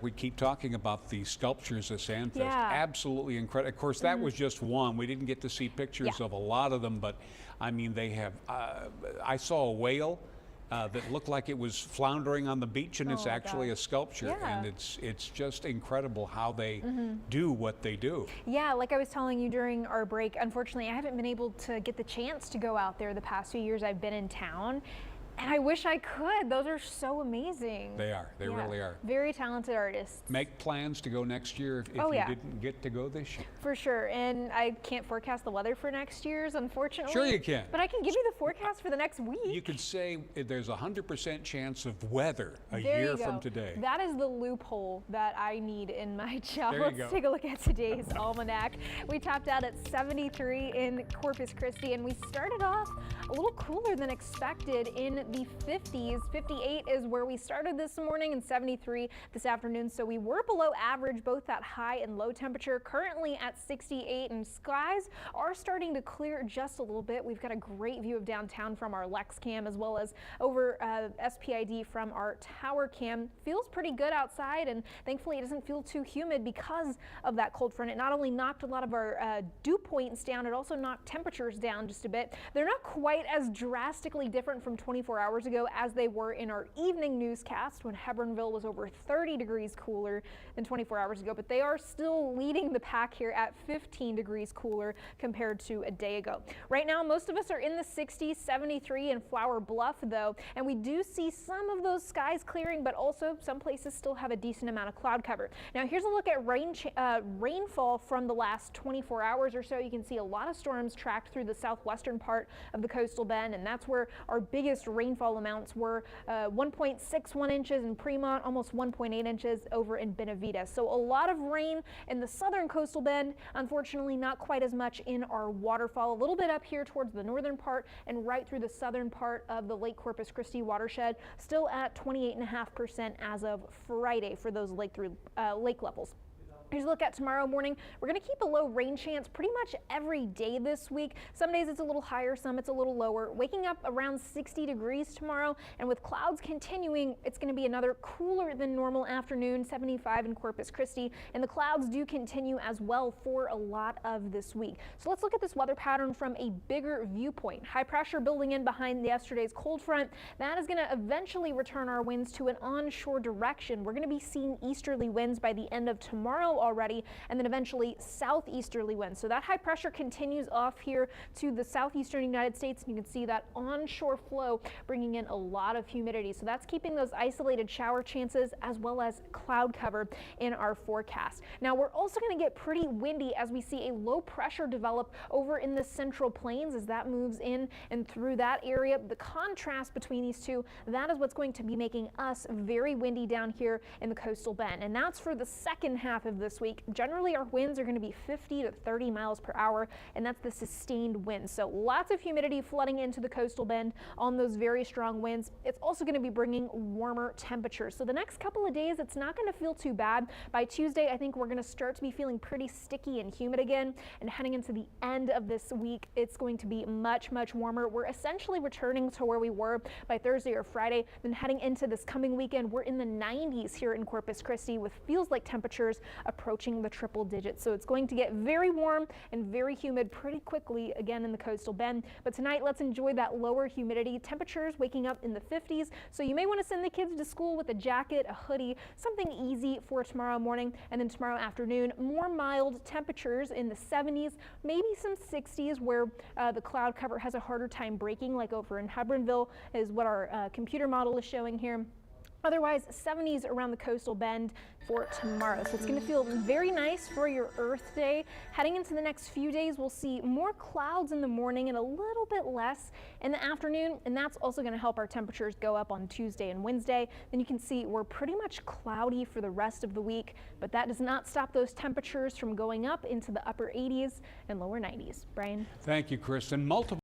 We keep talking about the sculptures at Sandfest. Yeah. Absolutely incredible. Of course, that was just one. We didn't get to see pictures Yeah. of a lot of them, but I mean, they have. I saw a whale that looked like it was floundering on the beach, and it's Oh, actually a gosh. sculpture. Yeah. And it's just incredible how they do what they do. Yeah, like I was telling you during our break, unfortunately, I haven't been able to get the chance to go out there the past few years I've been in town. And I wish I could. Those are so amazing. They are. They Yeah. really are. Very talented artists. Make plans to go next year if Oh, you yeah. didn't get to go this year. For sure. And I can't forecast the weather for next year's, unfortunately. Sure you can. But I can give you the forecast for the next week. You could say there's a 100% chance of weather a There year you go. from today. That is the loophole that I need in my job. There you Let's go. take a look at today's almanac. We topped out at 73 in Corpus Christi, and we started off a little cooler than expected in the 50s. 58 is where we started this morning and 73 this afternoon. So we were below average, both that high and low temperature, currently at 68, and skies are starting to clear just a little bit. We've got a great view of downtown from our Lex cam, as well as over SPID from our tower cam. Feels pretty good outside, and thankfully it doesn't feel too humid because of that cold front. It not only knocked a lot of our dew points down, it also knocked temperatures down just a bit. They're not quite as drastically different from 24 hours ago as they were in our evening newscast when Hebronville was over 30 degrees cooler than 24 hours ago, but they are still leading the pack here at 15 degrees cooler compared to a day ago. Right now, most of us are in the 60s, 73 in Flower Bluff though, and we do see some of those skies clearing, but also some places still have a decent amount of cloud cover. Now here's a look at rainfall from the last 24 hours or so. You can see a lot of storms tracked through the southwestern part of the coastal bend, and that's where our biggest rainfall amounts were 1.61 inches in Fremont, almost 1.8 inches over in Benavides. So a lot of rain in the southern coastal bend. Unfortunately, not quite as much in our waterfall. A little bit up here towards the northern part and right through the southern part of the Lake Corpus Christi watershed. Still at 28.5% as of Friday for those lake levels. Here's a look at tomorrow morning. We're going to keep a low rain chance pretty much every day this week. Some days it's a little higher, some it's a little lower. Waking up around 60 degrees tomorrow, and with clouds continuing, it's going to be another cooler than normal afternoon, 75 in Corpus Christi, and the clouds do continue as well for a lot of this week. So let's look at this weather pattern from a bigger viewpoint. High pressure building in behind yesterday's cold front. That is going to eventually return our winds to an onshore direction. We're going to be seeing easterly winds by the end of tomorrow already, and then eventually southeasterly winds. So that high pressure continues off here to the southeastern United States, and you can see that onshore flow bringing in a lot of humidity. So that's keeping those isolated shower chances as well as cloud cover in our forecast. Now we're also going to get pretty windy as we see a low pressure develop over in the central plains as that moves in and through that area. The contrast between these two, that is what's going to be making us very windy down here in the coastal bend, and that's for the second half of this week. Generally, our winds are going to be 50 to 30 miles per hour, and that's the sustained wind. So lots of humidity flooding into the coastal bend on those very strong winds. It's also going to be bringing warmer temperatures. So the next couple of days, it's not going to feel too bad. By Tuesday, I think we're going to start to be feeling pretty sticky and humid again. And heading into the end of this week, it's going to be much, much warmer. We're essentially returning to where we were by Thursday or Friday. Then heading into this coming weekend, we're in the 90s here in Corpus Christi with feels like temperatures approaching the triple digits. So it's going to get very warm and very humid pretty quickly again in the coastal bend. But tonight, let's enjoy that lower humidity. Temperatures waking up in the 50s. So you may want to send the kids to school with a jacket, a hoodie, something easy for tomorrow morning. And then tomorrow afternoon, more mild temperatures in the 70s, maybe some 60s where the cloud cover has a harder time breaking, like over in Hebronville is what our computer model is showing here. Otherwise, 70s around the coastal bend for tomorrow. So it's going to feel very nice for your Earth Day. Heading into the next few days, we'll see more clouds in the morning and a little bit less in the afternoon, and that's also going to help our temperatures go up on Tuesday and Wednesday. Then you can see we're pretty much cloudy for the rest of the week, but that does not stop those temperatures from going up into the upper 80s and lower 90s. Brian? Thank you, Kristen. Multiple